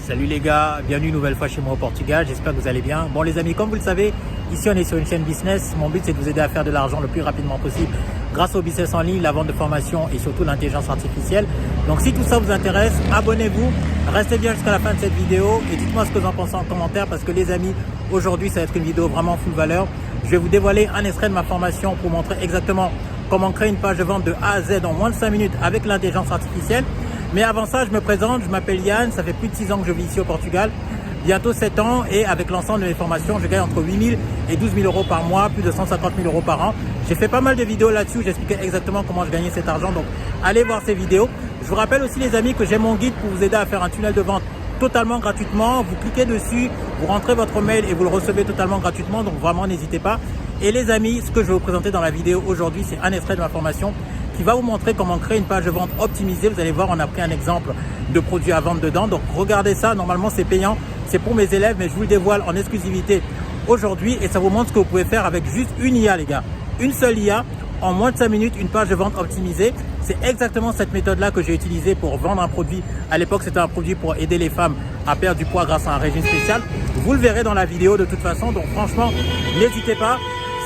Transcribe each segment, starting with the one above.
Salut les gars, bienvenue une nouvelle fois chez moi au Portugal, j'espère que vous allez bien. Bon les amis, comme vous le savez, ici on est sur une chaîne business. Mon but c'est de vous aider à faire de l'argent le plus rapidement possible grâce au business en ligne, la vente de formation et surtout l'intelligence artificielle. Donc si tout ça vous intéresse, abonnez-vous, restez bien jusqu'à la fin de cette vidéo et dites-moi ce que vous en pensez en commentaire parce que les amis, aujourd'hui ça va être une vidéo vraiment full valeur. Je vais vous dévoiler un extrait de ma formation pour montrer exactement comment créer une page de vente de A à Z en moins de 5 minutes avec l'intelligence artificielle. Mais avant ça, je me présente, je m'appelle Yann, ça fait plus de 6 ans que je vis ici au Portugal, bientôt 7 ans et avec l'ensemble de mes formations, je gagne entre 8 000 et 12 000 euros par mois, plus de 150 000 euros par an. J'ai fait pas mal de vidéos là-dessus, j'expliquais exactement comment je gagnais cet argent, donc allez voir ces vidéos. Je vous rappelle aussi les amis que j'ai mon guide pour vous aider à faire un tunnel de vente totalement gratuitement. Vous cliquez dessus, vous rentrez votre mail et vous le recevez totalement gratuitement, donc vraiment n'hésitez pas. Et les amis, ce que je vais vous présenter dans la vidéo aujourd'hui, c'est un extrait de ma formation qui va vous montrer comment créer une page de vente optimisée. Vous allez voir, on a pris un exemple de produit à vendre dedans. Donc regardez ça, normalement c'est payant, c'est pour mes élèves, mais je vous le dévoile en exclusivité aujourd'hui et ça vous montre ce que vous pouvez faire avec juste une IA les gars. Une seule IA, en moins de 5 minutes, une page de vente optimisée. C'est exactement cette méthode-là que j'ai utilisée pour vendre un produit. À l'époque, c'était un produit pour aider les femmes à perdre du poids grâce à un régime spécial. Vous le verrez dans la vidéo de toute façon. Donc franchement, n'hésitez pas.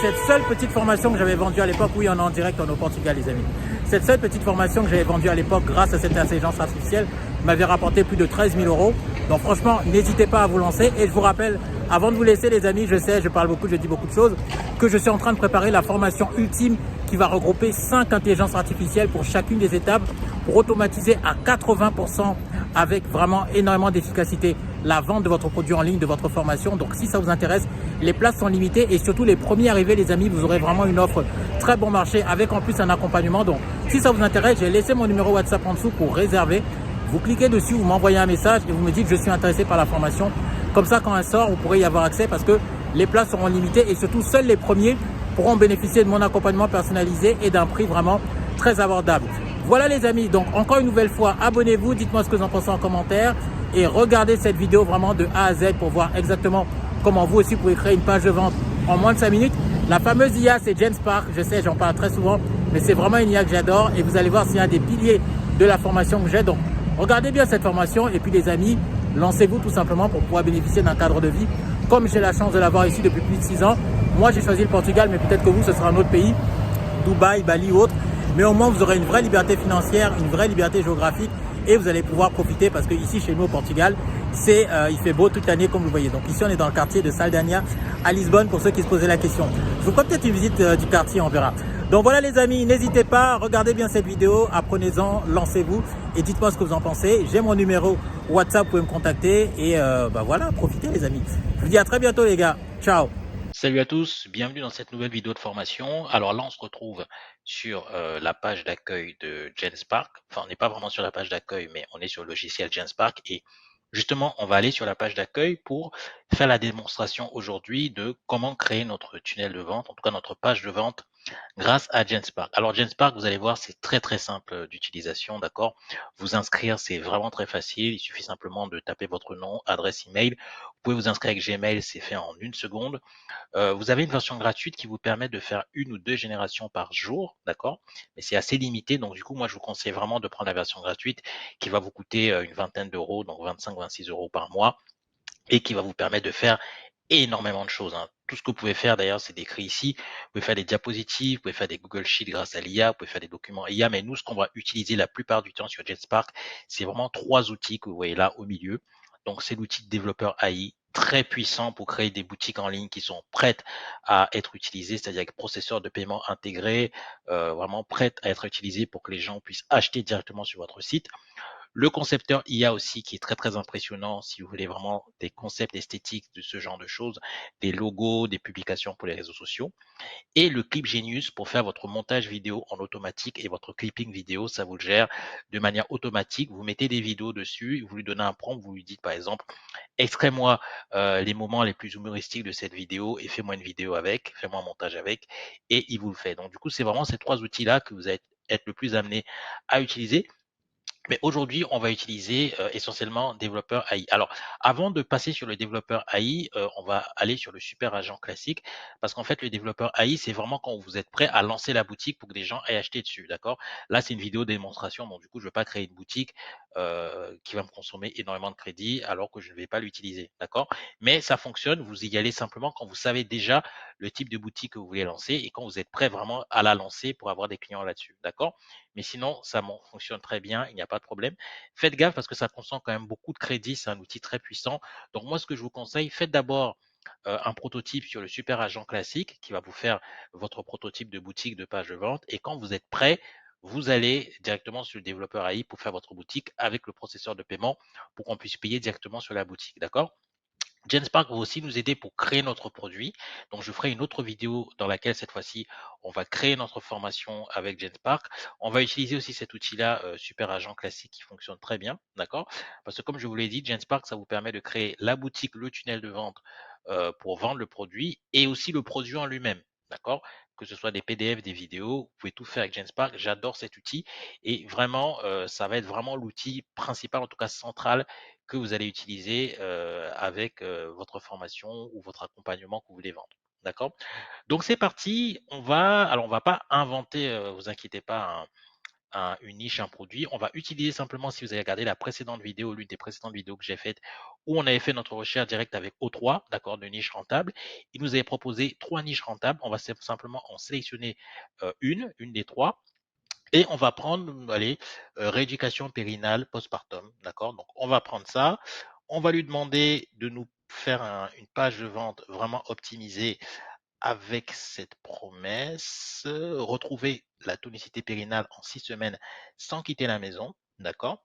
Cette seule petite formation que j'avais vendue à l'époque, oui, on est en direct, on est au Portugal, les amis. Cette seule petite formation que j'avais vendue à l'époque grâce à cette intelligence artificielle m'avait rapporté plus de 13 000 euros. Donc franchement, n'hésitez pas à vous lancer. Et je vous rappelle, avant de vous laisser, les amis, je sais, je parle beaucoup, je dis beaucoup de choses, que je suis en train de préparer la formation ultime qui va regrouper 5 intelligences artificielles pour chacune des étapes pour automatiser à 80% avec vraiment énormément d'efficacité la vente de votre produit en ligne, de votre formation. Donc si ça vous intéresse, les places sont limitées et surtout les premiers arrivés les amis, vous aurez vraiment une offre très bon marché avec en plus un accompagnement. Donc si ça vous intéresse, j'ai laissé mon numéro WhatsApp en dessous pour réserver. Vous cliquez dessus, vous m'envoyez un message et vous me dites je suis intéressé par la formation. Comme ça quand elle sort, vous pourrez y avoir accès parce que les places seront limitées et surtout seuls les premiers pourront bénéficier de mon accompagnement personnalisé et d'un prix vraiment très abordable. Voilà les amis, donc encore une nouvelle fois, abonnez-vous, dites-moi ce que vous en pensez en commentaire et regardez cette vidéo vraiment de A à Z pour voir exactement comment vous aussi pouvez créer une page de vente en moins de 5 minutes. La fameuse IA, c'est Genspark, je sais, j'en parle très souvent, mais c'est vraiment une IA que j'adore et vous allez voir, c'est un des piliers de la formation que j'ai. Donc regardez bien cette formation et puis les amis, lancez-vous tout simplement pour pouvoir bénéficier d'un cadre de vie comme j'ai la chance de l'avoir ici depuis plus de 6 ans. Moi, j'ai choisi le Portugal, mais peut-être que vous, ce sera un autre pays, Dubaï, Bali ou autre. Mais au moins, vous aurez une vraie liberté financière, une vraie liberté géographique et vous allez pouvoir profiter parce que ici, chez nous au Portugal, il fait beau toute l'année comme vous voyez. Donc ici, on est dans le quartier de Saldanha à Lisbonne pour ceux qui se posaient la question. Je vous ferai peut-être une visite du quartier, on verra. Donc voilà les amis, n'hésitez pas, regardez bien cette vidéo, apprenez-en, lancez-vous et dites-moi ce que vous en pensez. J'ai mon numéro WhatsApp, vous pouvez me contacter et voilà, profitez les amis. Je vous dis à très bientôt les gars, ciao. Salut à tous, bienvenue dans cette nouvelle vidéo de formation. Alors là, on se retrouve sur la page d'accueil de Genspark. Enfin, on n'est pas vraiment sur la page d'accueil, mais on est sur le logiciel Genspark. Et justement, on va aller sur la page d'accueil pour faire la démonstration aujourd'hui de comment créer notre tunnel de vente, en tout cas notre page de vente grâce à Genspark. Alors Genspark, vous allez voir, c'est très très simple d'utilisation, d'accord? Vous inscrire, c'est vraiment très facile. Il suffit simplement de taper votre nom, adresse email. Vous pouvez vous inscrire avec Gmail, c'est fait en une seconde. Vous avez une version gratuite qui vous permet de faire 1 ou 2 générations par jour, d'accord? Mais c'est assez limité, donc du coup, moi, je vous conseille vraiment de prendre la version gratuite qui va vous coûter une vingtaine d'euros, donc 25-26 euros par mois, et qui va vous permettre de faire énormément de choses, hein. Tout ce que vous pouvez faire d'ailleurs, c'est décrit ici. Vous pouvez faire des diapositives, vous pouvez faire des Google Sheets grâce à l'IA, vous pouvez faire des documents IA, mais nous, ce qu'on va utiliser la plupart du temps sur Genspark, c'est vraiment 3 outils que vous voyez là au milieu. Donc, c'est l'outil de développeur AI très puissant pour créer des boutiques en ligne qui sont prêtes à être utilisées, c'est-à-dire avec processeur de paiement intégré, vraiment prêtes à être utilisées pour que les gens puissent acheter directement sur votre site. Le concepteur IA aussi qui est très très impressionnant si vous voulez vraiment des concepts esthétiques de ce genre de choses, des logos, des publications pour les réseaux sociaux. Et le Clip Genius pour faire votre montage vidéo en automatique et votre clipping vidéo, ça vous le gère de manière automatique. Vous mettez des vidéos dessus, vous lui donnez un prompt, vous lui dites par exemple, extrais-moi les moments les plus humoristiques de cette vidéo et fais-moi une vidéo avec, fais-moi un montage avec, et il vous le fait. Donc du coup, c'est vraiment ces 3 outils-là que vous allez être le plus amené à utiliser. Mais aujourd'hui, on va utiliser essentiellement développeur AI. Alors, avant de passer sur le développeur AI, on va aller sur le super agent classique parce qu'en fait, le développeur AI, c'est vraiment quand vous êtes prêt à lancer la boutique pour que des gens aient acheté dessus, d'accord? Là, c'est une vidéo démonstration, donc du coup, je ne vais pas créer une boutique. qui va me consommer énormément de crédit alors que je ne vais pas l'utiliser, d'accord? Mais ça fonctionne, vous y allez simplement quand vous savez déjà le type de boutique que vous voulez lancer et quand vous êtes prêt vraiment à la lancer pour avoir des clients là-dessus, d'accord? Mais sinon, ça fonctionne très bien, il n'y a pas de problème. Faites gaffe parce que ça consomme quand même beaucoup de crédit, c'est un outil très puissant. Donc moi, ce que je vous conseille, faites d'abord un prototype sur le super agent classique qui va vous faire votre prototype de boutique de page de vente. Et quand vous êtes prêt, vous allez directement sur le développeur AI pour faire votre boutique avec le processeur de paiement pour qu'on puisse payer directement sur la boutique. D'accord? Genspark va aussi nous aider pour créer notre produit. Donc, je ferai une autre vidéo dans laquelle, cette fois-ci, on va créer notre formation avec Genspark. On va utiliser aussi cet outil-là, Super Agent classique, qui fonctionne très bien, d'accord? Parce que comme je vous l'ai dit, Genspark, ça vous permet de créer la boutique, le tunnel de vente pour vendre le produit et aussi le produit en lui-même, d'accord? Que ce soit des PDF, des vidéos, vous pouvez tout faire avec Genspark. J'adore cet outil et vraiment, ça va être vraiment l'outil principal, en tout cas central, que vous allez utiliser avec votre formation ou votre accompagnement que vous voulez vendre. D'accord? Donc c'est parti. Alors on va pas inventer, vous inquiétez pas, une niche, un produit. On va utiliser simplement, si vous avez regardé la précédente vidéo, l'une des précédentes vidéos que j'ai faites, où on avait fait notre recherche directe avec O3, d'accord, de niche rentable. Il nous avait proposé 3 niches rentables. On va simplement en sélectionner une des 3. Et on va prendre, allez, rééducation périnale postpartum, d'accord? Donc, on va prendre ça. On va lui demander de nous faire une page de vente vraiment optimisée avec cette promesse. Retrouver la tonicité périnale en 6 semaines sans quitter la maison, d'accord?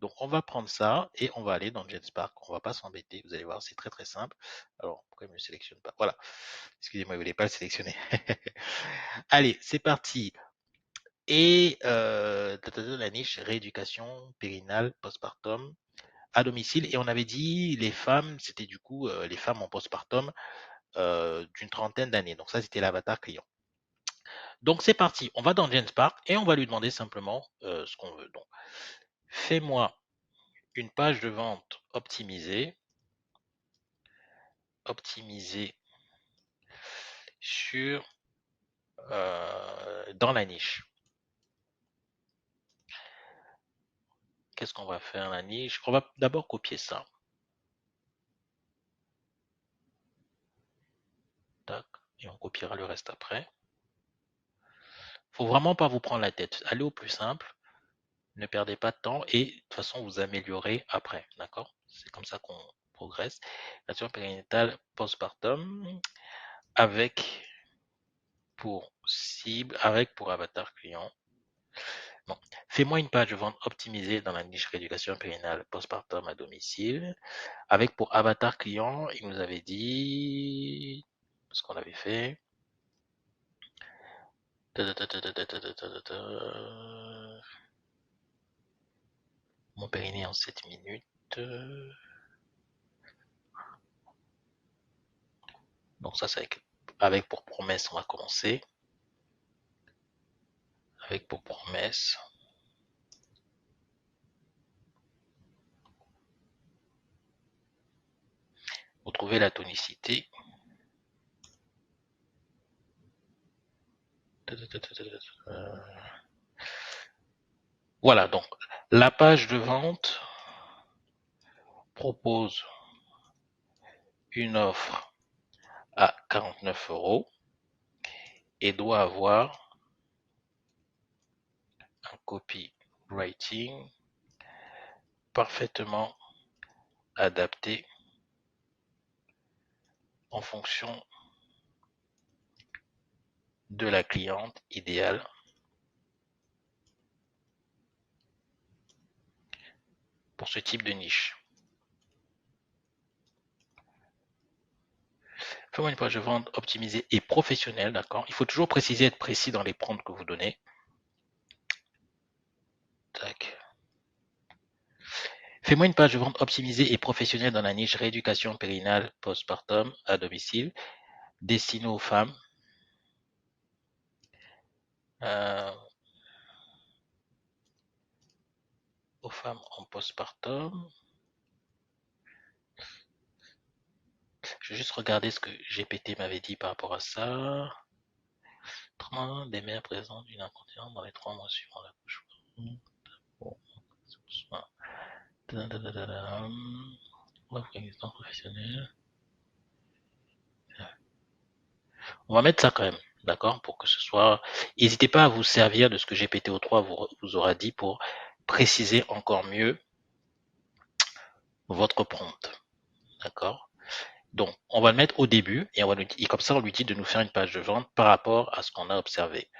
Donc, on va prendre ça et on va aller dans Genspark. On va pas s'embêter. Vous allez voir, c'est très très simple. Alors, pourquoi il ne me sélectionne pas? Voilà. Excusez-moi, il ne voulait pas le sélectionner. Allez, c'est parti. Et la niche rééducation périnale postpartum à domicile. Et on avait dit les femmes, c'était du coup les femmes en postpartum d'une trentaine d'années. Donc ça, c'était l'avatar client. Donc c'est parti, on va dans Genspark et on va lui demander simplement ce qu'on veut. Donc, fais-moi une page de vente optimisée sur dans la niche. Qu'est-ce qu'on va faire la niche? On va d'abord copier ça. Tac, et on copiera le reste après. Faut vraiment pas vous prendre la tête. Allez au plus simple, ne perdez pas de temps et de toute façon vous améliorez après, d'accord? C'est comme ça qu'on progresse. Nature périnatale postpartum avec pour cible, avec pour avatar client. Bon. Fais-moi une page de vente optimisée dans la niche rééducation périnale postpartum à domicile. Avec pour avatar client, il nous avait dit ce qu'on avait fait. Mon périnée en 7 minutes. Donc ça, c'est avec pour promesse, on va commencer. Avec pour promesse. Retrouver la tonicité. Voilà, donc la page de vente propose une offre à 49 € et doit avoir un copywriting parfaitement adapté en fonction de la cliente idéale pour ce type de niche. Fais-moi une page de vente optimisée et professionnelle, d'accord? Il faut toujours préciser, être précis dans les prompts que vous donnez. Tac. Fais-moi une page de vente optimisée et professionnelle dans la niche rééducation périnale postpartum à domicile, destinée aux femmes. Aux femmes en postpartum. Je vais juste regarder ce que GPT m'avait dit par rapport à ça. Des mères présentent une incontinence dans les 3 mois suivant l'accouchement. Bon. Professionnel. On va mettre ça quand même, d'accord, pour que ce soit. N'hésitez pas à vous servir de ce que GPTO3 vous aura dit pour préciser encore mieux votre prompt, d'accord. Donc, on va le mettre au début et comme ça, on lui dit de nous faire une page de vente par rapport à ce qu'on a observé.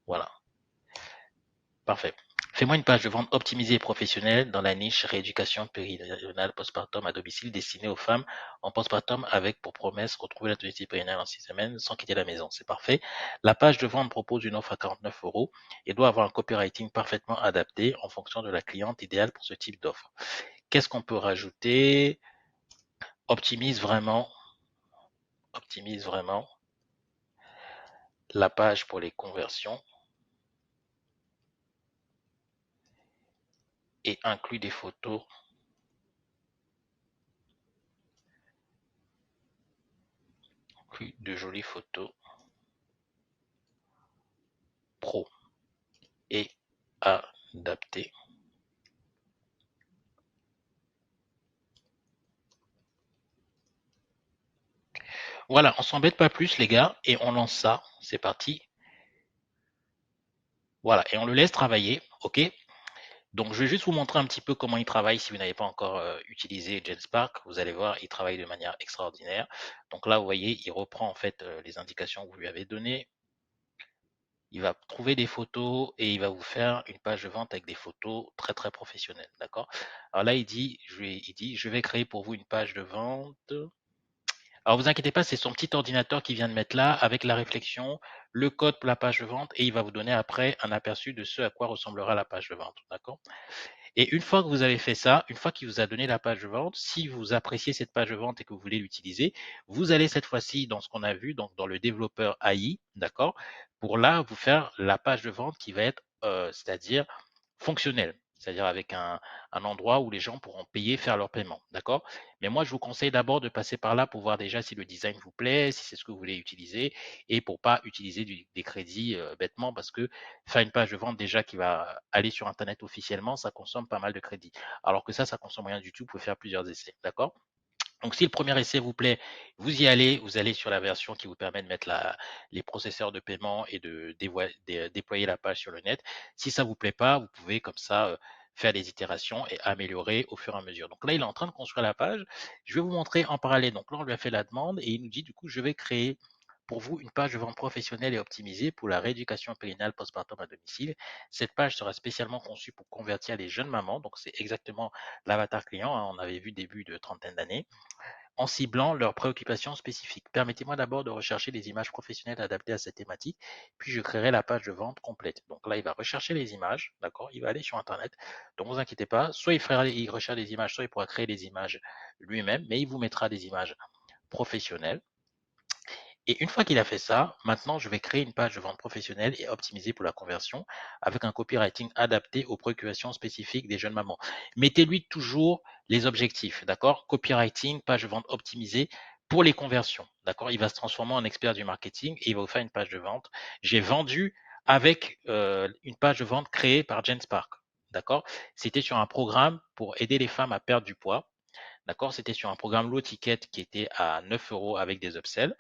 Voilà. Parfait. Fais-moi une page de vente optimisée et professionnelle dans la niche rééducation périnatale postpartum à domicile destinée aux femmes en postpartum avec pour promesse retrouver la tonicité périnatale en 6 semaines sans quitter la maison. C'est parfait. La page de vente propose une offre à 49 € et doit avoir un copywriting parfaitement adapté en fonction de la cliente idéale pour ce type d'offre. Qu'est-ce qu'on peut rajouter? Optimise vraiment la page pour les conversions et inclut des photos de jolies photos pro et adaptées. Voilà, on s'embête pas plus les gars et on lance ça. C'est parti. Voilà, et on le laisse travailler, ok? Donc je vais juste vous montrer un petit peu comment il travaille si vous n'avez pas encore utilisé GenSpark. Vous allez voir, il travaille de manière extraordinaire. Donc là, vous voyez, il reprend en fait les indications que vous lui avez données. Il va trouver des photos et il va vous faire une page de vente avec des photos très très professionnelles, d'accord? Alors là, il dit, je vais créer pour vous une page de vente. Alors vous inquiétez pas, c'est son petit ordinateur qui vient de mettre là avec la réflexion, le code pour la page de vente et il va vous donner après un aperçu de ce à quoi ressemblera la page de vente, d'accord? Et une fois que vous avez fait ça, une fois qu'il vous a donné la page de vente, si vous appréciez cette page de vente et que vous voulez l'utiliser, vous allez cette fois-ci dans ce qu'on a vu, donc dans le développeur AI, d'accord, pour là vous faire la page de vente qui va être, c'est-à-dire fonctionnelle, c'est-à-dire avec un endroit où les gens pourront payer, faire leur paiement, d'accord? Mais moi, je vous conseille d'abord de passer par là pour voir déjà si le design vous plaît, si c'est ce que vous voulez utiliser, et pour pas utiliser des crédits bêtement, parce que faire une page de vente déjà qui va aller sur Internet officiellement, ça consomme pas mal de crédits. Alors que ça consomme rien du tout, vous pouvez faire plusieurs essais, d'accord? Donc, si le premier essai vous plaît, vous y allez, vous allez sur la version qui vous permet de mettre les processeurs de paiement et de déployer la page sur le net. Si ça vous plaît pas, vous pouvez comme ça faire des itérations et améliorer au fur et à mesure. Donc là, il est en train de construire la page. Je vais vous montrer en parallèle. Donc là, on lui a fait la demande et il nous dit du coup, je vais créer pour vous une page de vente professionnelle et optimisée pour la rééducation périnatale postpartum à domicile. Cette page sera spécialement conçue pour convertir les jeunes mamans. Donc c'est exactement l'avatar client, hein. On avait vu début de trentaine d'années en ciblant leurs préoccupations spécifiques. Permettez-moi d'abord de rechercher des images professionnelles adaptées à cette thématique, puis je créerai la page de vente complète. Donc là, il va rechercher les images, d'accord? Il va aller sur Internet. Donc, ne vous inquiétez pas, soit il recherche des images, soit il pourra créer des images lui-même, mais il vous mettra des images professionnelles. Et une fois qu'il a fait ça, maintenant, je vais créer une page de vente professionnelle et optimisée pour la conversion avec un copywriting adapté aux préoccupations spécifiques des jeunes mamans. Mettez-lui toujours les objectifs, d'accord? Copywriting, page de vente optimisée pour les conversions, d'accord? Il va se transformer en expert du marketing et il va vous faire une page de vente. J'ai vendu avec une page de vente créée par GenSpark, d'accord? C'était sur un programme pour aider les femmes à perdre du poids, d'accord? C'était sur un programme low ticket qui était à 9 € avec des upsells.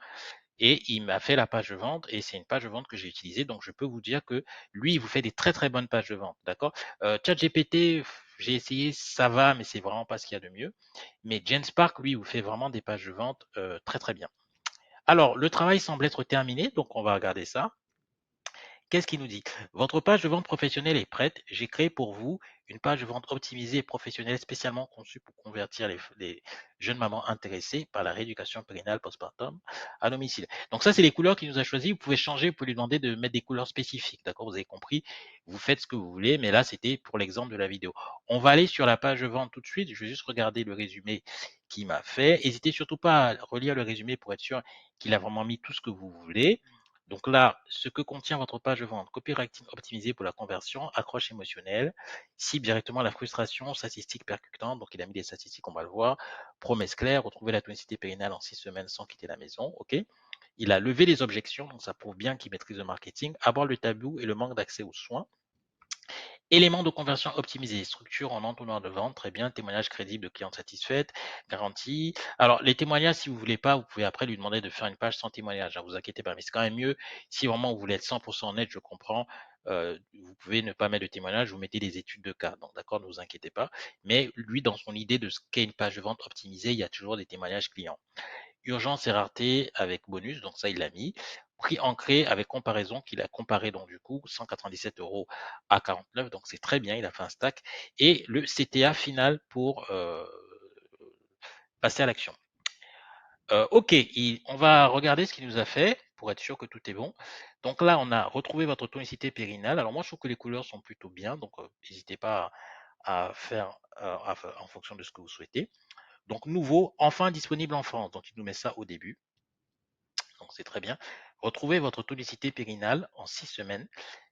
Et il m'a fait la page de vente et c'est une page de vente que j'ai utilisée. Donc, je peux vous dire que lui, il vous fait des très, très bonnes pages de vente. D'accord? ChatGPT, j'ai essayé, ça va, mais c'est vraiment pas ce qu'il y a de mieux. Mais GenSpark, lui, vous fait vraiment des pages de vente très, très bien. Alors, le travail semble être terminé. Donc, on va regarder ça. Qu'est-ce qu'il nous dit? Votre page de vente professionnelle est prête. J'ai créé pour vous une page de vente optimisée et professionnelle spécialement conçue pour convertir les jeunes mamans intéressées par la rééducation périnatale postpartum à domicile. Donc ça, c'est les couleurs qu'il nous a choisies. Vous pouvez changer, vous pouvez lui demander de mettre des couleurs spécifiques. D'accord? Vous avez compris. Vous faites ce que vous voulez, mais là, c'était pour l'exemple de la vidéo. On va aller sur la page de vente tout de suite. Je vais juste regarder le résumé qu'il m'a fait. N'hésitez surtout pas à relire le résumé pour être sûr qu'il a vraiment mis tout ce que vous voulez. Donc là, ce que contient votre page de vente, copywriting optimisé pour la conversion, accroche émotionnelle, cible directement la frustration, statistiques percutantes, donc il a mis des statistiques, on va le voir, promesse claire, retrouver la tonicité périnale en 6 semaines sans quitter la maison, ok. Il a levé les objections, donc ça prouve bien qu'il maîtrise le marketing, aborde le tabou et le manque d'accès aux soins, Éléments de conversion optimisés, structure en entonnoir de vente, très bien, témoignage crédible de cliente satisfaite, garantie. Alors, les témoignages, si vous voulez pas, vous pouvez après lui demander de faire une page sans témoignage, hein, vous inquiétez pas, mais c'est quand même mieux, si vraiment vous voulez être 100% net, je comprends, vous pouvez ne pas mettre de témoignage, vous mettez des études de cas, donc d'accord, ne vous inquiétez pas, mais lui, dans son idée de ce qu'est une page de vente optimisée, il y a toujours des témoignages clients. Urgence et rareté avec bonus, donc ça il l'a mis. Prix ancré avec comparaison qu'il a comparé donc du coup 197 euros à 49, donc c'est très bien, il a fait un stack. Et le CTA final pour passer à l'action. Ok, on va regarder ce qu'il nous a fait pour être sûr que tout est bon. Donc là, on a retrouvé votre tonicité périnale. Alors moi, je trouve que les couleurs sont plutôt bien, donc n'hésitez pas à faire en fonction de ce que vous souhaitez. Donc nouveau, enfin disponible en France. Donc il nous met ça au début. Donc c'est très bien. Retrouvez votre tonicité périnale en 6 semaines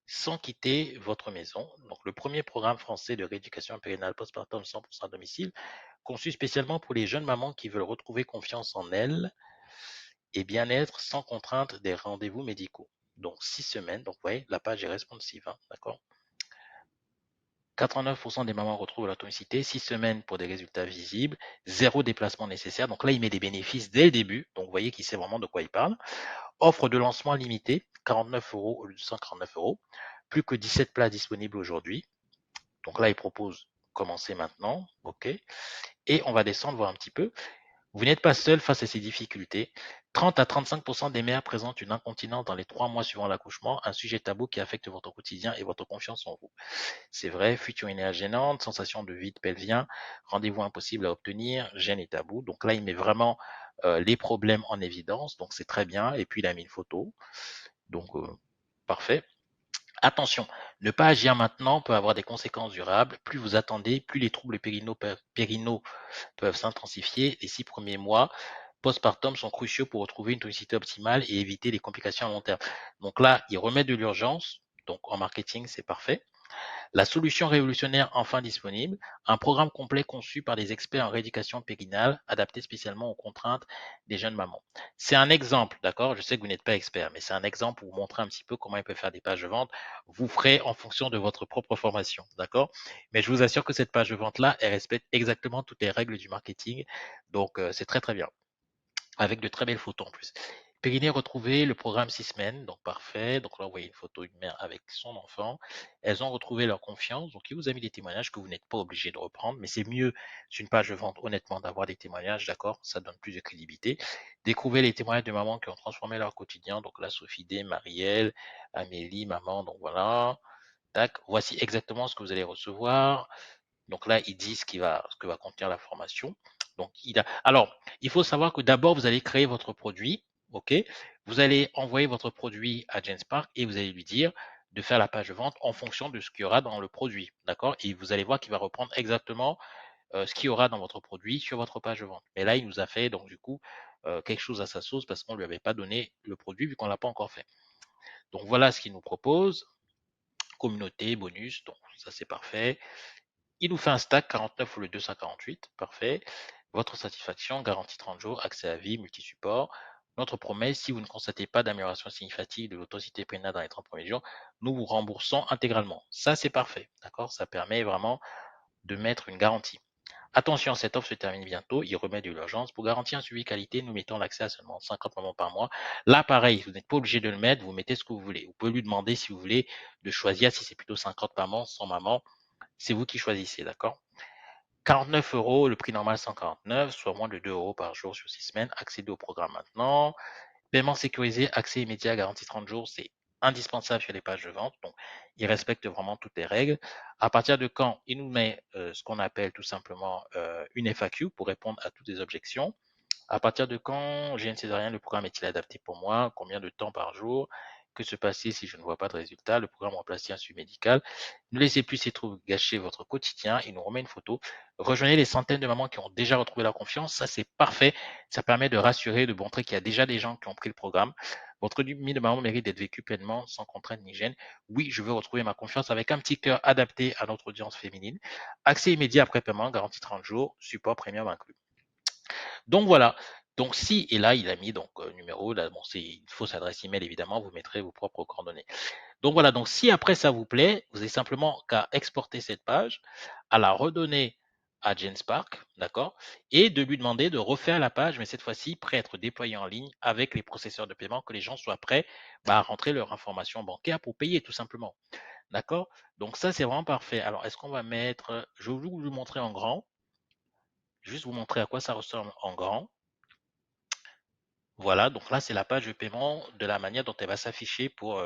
sans quitter votre maison. Donc le premier programme français de rééducation périnale postpartum 100% à domicile, conçu spécialement pour les jeunes mamans qui veulent retrouver confiance en elles et bien-être sans contrainte des rendez-vous médicaux. Donc 6 semaines. Donc vous voyez, la page est responsive, hein, d'accord. 89% des mamans retrouvent leur tonicité, 6 semaines pour des résultats visibles, zéro déplacement nécessaire. Donc là, il met des bénéfices dès le début. Donc vous voyez qu'il sait vraiment de quoi il parle. Offre de lancement limitée, 49 euros au lieu de 149 euros. Plus que 17 plats disponibles aujourd'hui. Donc là, il propose commencer maintenant. OK. Et on va descendre voir un petit peu. Vous n'êtes pas seul face à ces difficultés. 30 à 35% des mères présentent une incontinence dans les 3 mois suivant l'accouchement, un sujet tabou qui affecte votre quotidien et votre confiance en vous. C'est vrai, future urinaire gênante, sensation de vide pelvien, rendez-vous impossible à obtenir, gêne et tabou. Donc là, il met vraiment les problèmes en évidence, donc c'est très bien. Et puis, il a mis une photo, donc parfait. Attention, ne pas agir maintenant peut avoir des conséquences durables. Plus vous attendez, plus les troubles périnaux peuvent s'intensifier. Les 6 premiers mois postpartum sont cruciaux pour retrouver une tonicité optimale et éviter les complications à long terme. Donc là, il remet de l'urgence. Donc en marketing, c'est parfait. La solution révolutionnaire enfin disponible, un programme complet conçu par des experts en rééducation périnale, adapté spécialement aux contraintes des jeunes mamans. C'est un exemple, d'accord? Je sais que vous n'êtes pas expert, mais c'est un exemple pour vous montrer un petit peu comment il peut faire des pages de vente. Vous ferez en fonction de votre propre formation, d'accord? Mais je vous assure que cette page de vente-là, elle respecte exactement toutes les règles du marketing. Donc, c'est très, très bien. Avec de très belles photos en plus. Périnée retrouvé, le programme 6 semaines, donc parfait. Donc là, vous voyez une photo d'une mère avec son enfant. Elles ont retrouvé leur confiance. Donc, il vous a mis des témoignages que vous n'êtes pas obligé de reprendre, mais c'est mieux sur une page de vente, honnêtement, d'avoir des témoignages, d'accord? Ça donne plus de crédibilité. Découvrez les témoignages de mamans qui ont transformé leur quotidien. Donc là, Sophie D, Marielle, Amélie, maman, donc voilà. Tac, voici exactement ce que vous allez recevoir. Donc là, il dit ce que va contenir la formation. Donc, alors, il faut savoir que d'abord, vous allez créer votre produit, OK? Vous allez envoyer votre produit à Genspark et vous allez lui dire de faire la page de vente en fonction de ce qu'il y aura dans le produit, d'accord? Et vous allez voir qu'il va reprendre exactement ce qu'il y aura dans votre produit sur votre page de vente. Mais là, il nous a fait donc du coup quelque chose à sa sauce parce qu'on ne lui avait pas donné le produit vu qu'on ne l'a pas encore fait. Donc voilà ce qu'il nous propose. Communauté, bonus, donc ça c'est parfait. Il nous fait un stack 49 ou le 248, parfait. Votre satisfaction, garantie 30 jours, accès à vie, multi-support. Notre promesse, si vous ne constatez pas d'amélioration significative de l'autocité pénale dans les 30 premiers jours, nous vous remboursons intégralement. Ça, c'est parfait, d'accord? Ça permet vraiment de mettre une garantie. Attention, cette offre se termine bientôt, il remet de l'urgence. Pour garantir un suivi qualité, nous mettons l'accès à seulement 50 moments par mois. Là, pareil, vous n'êtes pas obligé de le mettre, vous mettez ce que vous voulez. Vous pouvez lui demander si vous voulez de choisir si c'est plutôt 50 par mois, 100 maman. C'est vous qui choisissez, d'accord? 49 euros, le prix normal 149, soit moins de 2 euros par jour sur 6 semaines. Accédez au programme maintenant. Paiement sécurisé, accès immédiat, garantie 30 jours, c'est indispensable sur les pages de vente. Donc, il respecte vraiment toutes les règles. À partir de quand il nous met ce qu'on appelle tout simplement une FAQ pour répondre à toutes les objections. À partir de quand j'ai une césarienne, le programme est-il adapté pour moi? Combien de temps par jour? Que se passe si je ne vois pas de résultat? Le programme remplace un suivi médical. Ne laissez plus ces troubles gâcher votre quotidien. Il nous remet une photo. Rejoignez les centaines de mamans qui ont déjà retrouvé leur confiance. Ça, c'est parfait. Ça permet de rassurer, de montrer qu'il y a déjà des gens qui ont pris le programme. Votre nuit de maman mérite d'être vécu pleinement, sans contrainte ni gêne. Oui, je veux retrouver ma confiance avec un petit cœur adapté à notre audience féminine. Accès immédiat après paiement, garantie 30 jours, support premium inclus. Donc voilà, Donc si, et là il a mis donc numéro, là bon c'est une fausse adresse email évidemment, vous mettrez vos propres coordonnées. Donc voilà, donc si après ça vous plaît, vous avez simplement qu'à exporter cette page, à la redonner à GenSpark, d'accord, et de lui demander de refaire la page, mais cette fois-ci prêt à être déployée en ligne avec les processeurs de paiement, que les gens soient prêts à rentrer leur information bancaire pour payer tout simplement. D'accord? Donc ça c'est vraiment parfait. Alors est-ce qu'on va mettre, je vais vous montrer en grand, juste vous montrer à quoi ça ressemble en grand. Voilà, donc là c'est la page de paiement de la manière dont elle va s'afficher pour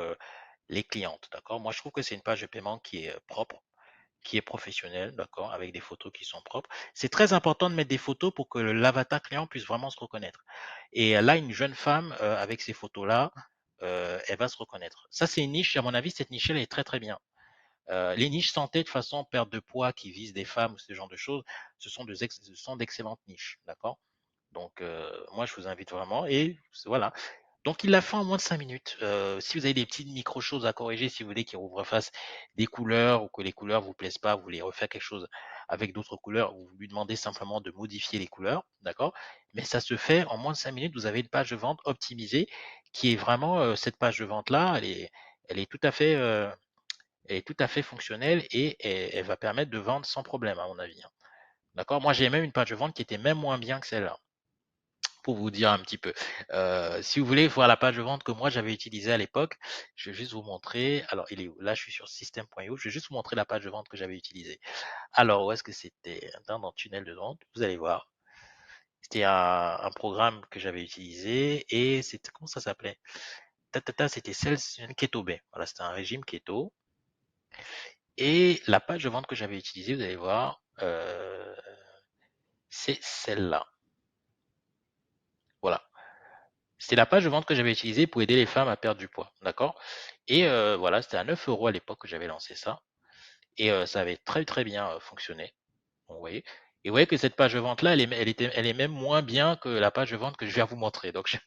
les clientes, d'accord? Moi, je trouve que c'est une page de paiement qui est propre, qui est professionnelle, d'accord, avec des photos qui sont propres. C'est très important de mettre des photos pour que l'avatar client puisse vraiment se reconnaître. Et là, une jeune femme avec ces photos-là, elle va se reconnaître. Ça, c'est une niche, à mon avis, cette niche-là est très très bien. Les niches santé, de façon perte de poids qui visent des femmes ou ce genre de choses, ce sont d'excellentes niches, d'accord? Donc, moi, je vous invite vraiment. Et voilà. Donc, il l'a fait en moins de 5 minutes. Si vous avez des petites micro-choses à corriger, si vous voulez qu'il refasse des couleurs ou que les couleurs vous plaisent pas, vous voulez refaire quelque chose avec d'autres couleurs, vous lui demandez simplement de modifier les couleurs, d'accord? Mais ça se fait en moins de 5 minutes. Vous avez une page de vente optimisée qui est vraiment, cette page de vente-là, elle est tout à fait, elle est tout à fait fonctionnelle et elle va permettre de vendre sans problème, à mon avis, hein. D'accord? Moi, j'ai même une page de vente qui était même moins bien que celle-là, pour vous dire un petit peu. Si vous voulez voir la page de vente que moi j'avais utilisée à l'époque, je vais juste vous montrer. Alors, il est où? Là, je suis sur système.io. Je vais juste vous montrer la page de vente que j'avais utilisée. Alors, où est-ce que c'était? Dans le tunnel de vente, vous allez voir. C'était un programme que j'avais utilisé et c'était, comment ça s'appelait? C'était Keto B. Voilà, c'était un régime keto. Et la page de vente que j'avais utilisée, vous allez voir, c'est celle-là. Voilà. C'était la page de vente que j'avais utilisée pour aider les femmes à perdre du poids, d'accord? Et voilà, c'était à 9 euros à l'époque que j'avais lancé ça. Et ça avait très très bien fonctionné. Vous voyez. Et vous voyez que cette page de vente-là, elle est même moins bien que la page de vente que je viens vous montrer. Donc, je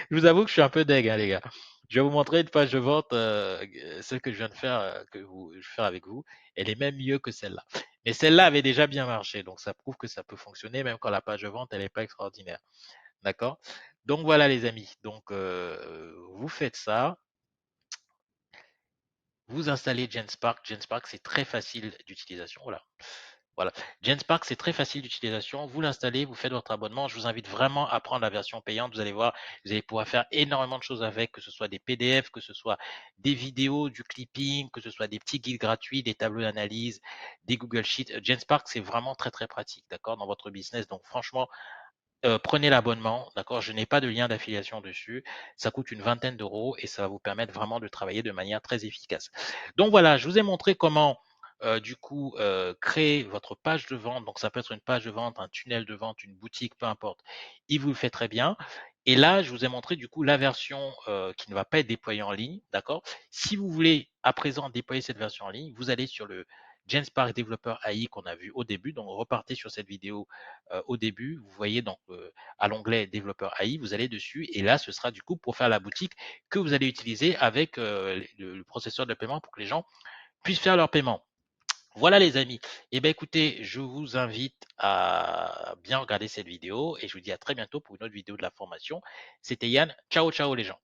vous avoue que je suis un peu deg, hein, les gars. Je vais vous montrer une page de vente, celle que je viens de faire, je vais faire avec vous. Elle est même mieux que celle-là. Mais celle-là avait déjà bien marché. Donc, ça prouve que ça peut fonctionner même quand la page de vente, elle n'est pas extraordinaire. D'accord? Donc voilà les amis. Donc vous faites ça, vous installez GenSpark. GenSpark c'est très facile d'utilisation. Voilà. Voilà. GenSpark c'est très facile d'utilisation. Vous l'installez, vous faites votre abonnement. Je vous invite vraiment à prendre la version payante. Vous allez voir, vous allez pouvoir faire énormément de choses avec, que ce soit des PDF, que ce soit des vidéos, du clipping, que ce soit des petits guides gratuits, des tableaux d'analyse, des Google Sheets. GenSpark c'est vraiment très très pratique, d'accord, dans votre business. Donc franchement, prenez l'abonnement, d'accord? Je n'ai pas de lien d'affiliation dessus. Ça coûte une vingtaine d'euros et ça va vous permettre vraiment de travailler de manière très efficace. Donc voilà, je vous ai montré comment du coup créer votre page de vente. Donc ça peut être une page de vente, un tunnel de vente, une boutique, peu importe. Il vous le fait très bien. Et là, je vous ai montré du coup la version qui ne va pas être déployée en ligne, d'accord? Si vous voulez à présent déployer cette version en ligne, vous allez sur le GenSpark Developer AI qu'on a vu au début. Donc repartez sur cette vidéo au début. Vous voyez donc à l'onglet Développeur AI, vous allez dessus et là, ce sera du coup pour faire la boutique que vous allez utiliser avec le processeur de paiement pour que les gens puissent faire leur paiement. Voilà les amis. Eh bien écoutez, je vous invite à bien regarder cette vidéo et je vous dis à très bientôt pour une autre vidéo de la formation. C'était Yann. Ciao, ciao les gens.